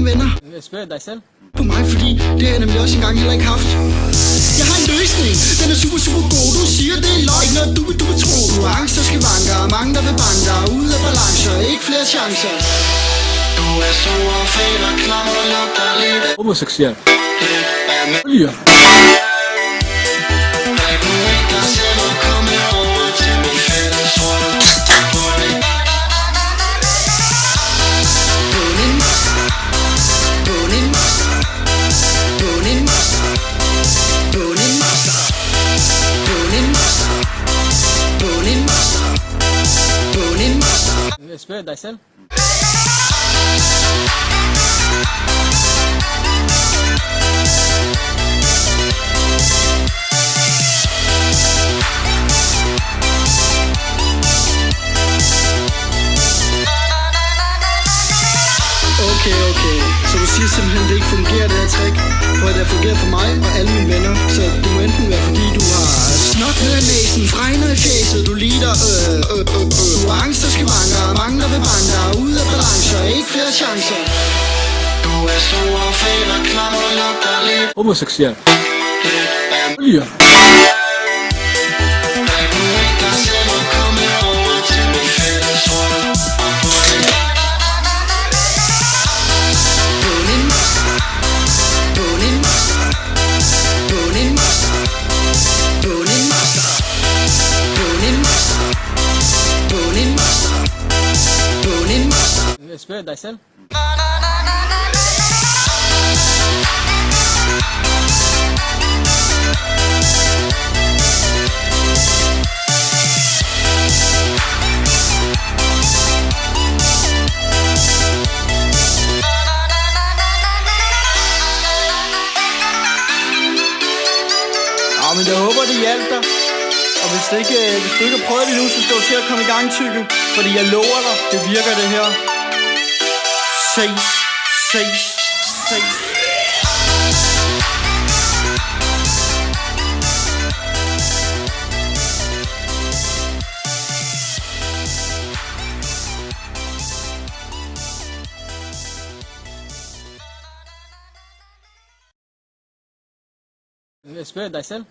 nogen venner? Spørg dig selv. På mig, fordi det har jeg nemlig også engang heller ikke haft. Jeg har en løsning, den er super, super god. Du siger, det er løgn, når du vil tro. Du har angst og skavanker, mange der vil banke dig. Ude af balancer, ikke flere chancer. Du er så fedt og klam og lugter lidt af Homoseksuel. olie. Spørg dig selv. Okay, så du siger simpelthen, det ikke fungerer, det her trick. For det har fungeret for mig og alle mine venner. Så det må enten være, fordi du har snot ned ad næsen, fregner i fjeset, du lider Du har angst og skavanker, mange der vil banke dig. Ude af balancer, ikke flere chancer. Du er stor og fedt og klam og lugter lidt Homoseksuel. olie. Spørg dig selv. Men jeg håber, det hjalp dig. Og hvis du ikke har prøvet det nu, så skal du til at komme i gang, tykke. Fordi jeg lover dig, det virker det her. Ses. Spørg dig selv.